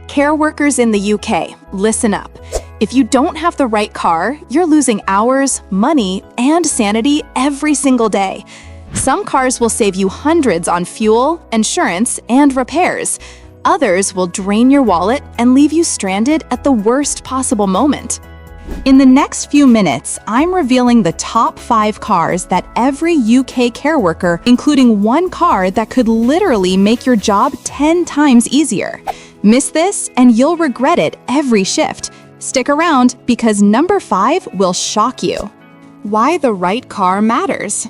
Care workers in the UK, listen up. If you don't have the right car, you're losing hours, money, and sanity every single day. Some cars will save you hundreds on fuel, insurance, and repairs. Others will drain your wallet and leave you stranded at the worst possible moment. In the next few minutes, I'm revealing the top 5 cars that every UK care worker, including one car that could literally make your job 10 times easier. Miss this and you'll regret it every shift. Stick around because number 5 will shock you. Why the right car matters.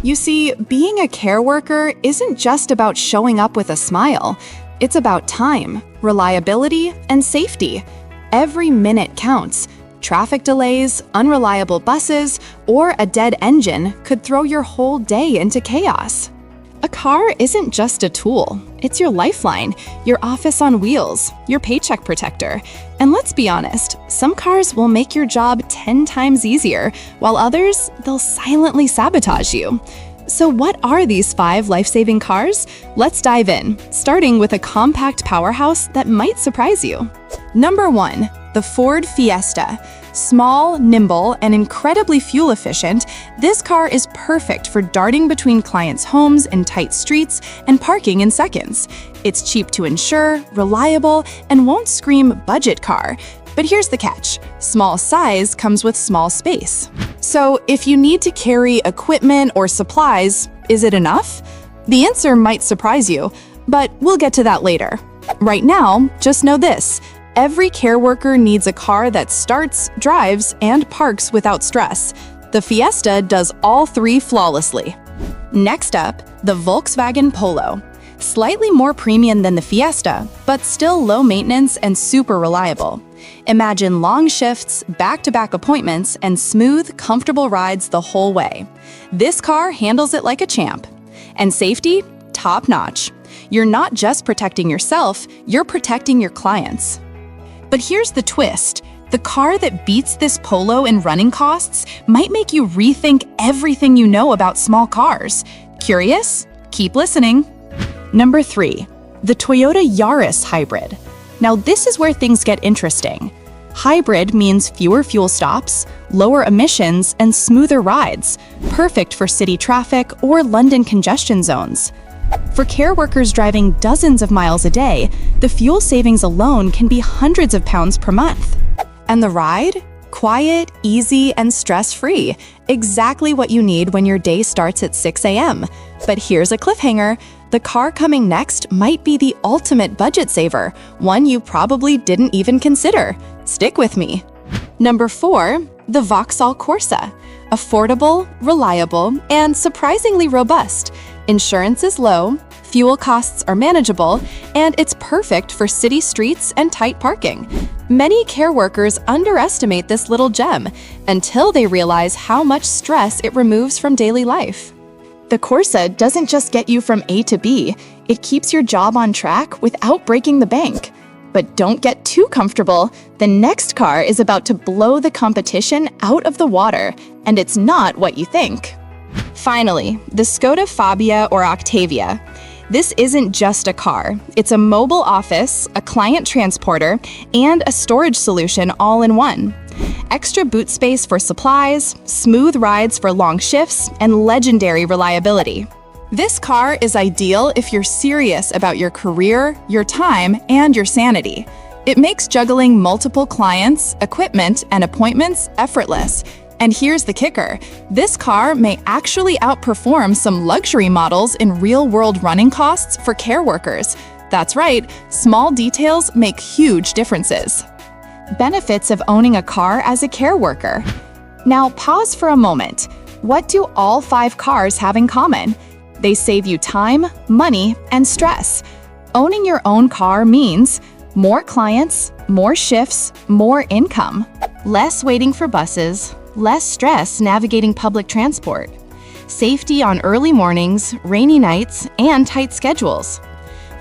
You see, being a care worker isn't just about showing up with a smile. It's about time, reliability, and safety. Every minute counts. Traffic delays, unreliable buses, or a dead engine could throw your whole day into chaos. A car isn't just a tool. It's your lifeline, your office on wheels, your paycheck protector. And let's be honest, some cars will make your job 10 times easier, while others, they'll silently sabotage you. So what are these 5 life-saving cars? Let's dive in, starting with a compact powerhouse that might surprise you. Number 1, the Ford Fiesta. Small, nimble, and incredibly fuel efficient, this car is perfect for darting between clients' homes in tight streets and parking in seconds. It's cheap to insure, reliable, and won't scream budget car. But here's the catch. Small size comes with small space. So if you need to carry equipment or supplies, is it enough? The answer might surprise you, but we'll get to that later. Right now, just know this. Every care worker needs a car that starts, drives, and parks without stress. The Fiesta does all 3 flawlessly. Next up, the Volkswagen Polo. Slightly more premium than the Fiesta, but still low maintenance and super reliable. Imagine long shifts, back-to-back appointments, and smooth, comfortable rides the whole way. This car handles it like a champ. And safety? Top-notch. You're not just protecting yourself, you're protecting your clients. But here's the twist. The car that beats this Polo in running costs might make you rethink everything you know about small cars. Curious? Keep listening. Number 3, the Toyota Yaris Hybrid. Now this is where things get interesting. Hybrid means fewer fuel stops, lower emissions, and smoother rides, perfect for city traffic or London congestion zones. For care workers driving dozens of miles a day, the fuel savings alone can be hundreds of pounds per month. And the ride? Quiet, easy, and stress-free. Exactly what you need when your day starts at 6 a.m. But here's a cliffhanger. The car coming next might be the ultimate budget saver, one you probably didn't even consider. Stick with me. Number 4, the Vauxhall Corsa. Affordable, reliable, and surprisingly robust. Insurance is low, fuel costs are manageable, and it's perfect for city streets and tight parking. Many care workers underestimate this little gem until they realize how much stress it removes from daily life. The Corsa doesn't just get you from A to B, it keeps your job on track without breaking the bank. But don't get too comfortable. The next car is about to blow the competition out of the water, and it's not what you think. Finally, the Skoda Fabia or Octavia. This isn't just a car. It's a mobile office, a client transporter, and a storage solution all in one. Extra boot space for supplies, smooth rides for long shifts, and legendary reliability. This car is ideal if you're serious about your career, your time, and your sanity. It makes juggling multiple clients, equipment, and appointments effortless. And here's the kicker. This car may actually outperform some luxury models in real-world running costs for care workers. That's right, small details make huge differences. Benefits of owning a car as a care worker. Now pause for a moment. What do all 5 cars have in common? They save you time, money, and stress. Owning your own car means more clients, more shifts, more income, less waiting for buses, less stress navigating public transport, safety on early mornings, rainy nights, and tight schedules,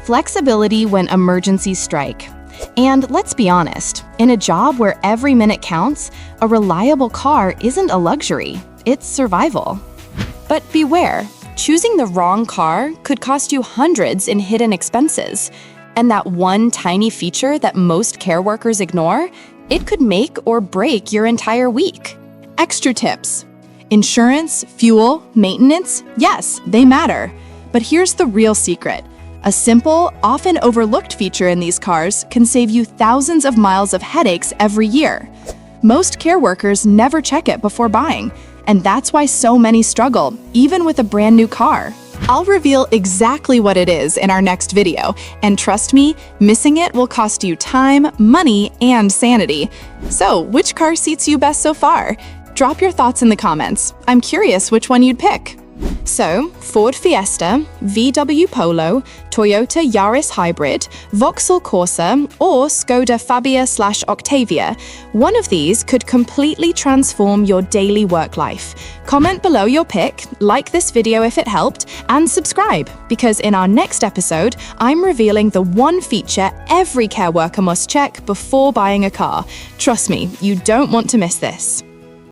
flexibility when emergencies strike. And let's be honest, in a job where every minute counts, a reliable car isn't a luxury, it's survival. But beware, choosing the wrong car could cost you hundreds in hidden expenses. And that one tiny feature that most care workers ignore, it could make or break your entire week. Extra tips. Insurance, fuel, maintenance, yes, they matter. But here's the real secret. A simple, often overlooked feature in these cars can save you thousands of miles of headaches every year. Most care workers never check it before buying, and that's why so many struggle, even with a brand new car. I'll reveal exactly what it is in our next video, and trust me, missing it will cost you time, money, and sanity. So, which car suits you best so far? Drop your thoughts in the comments. I'm curious which one you'd pick. So, Ford Fiesta, VW Polo, Toyota Yaris Hybrid, Vauxhall Corsa, or Skoda Fabia/Octavia, one of these could completely transform your daily work life. Comment below your pick, like this video if it helped, and subscribe, because in our next episode, I'm revealing the one feature every care worker must check before buying a car. Trust me, you don't want to miss this.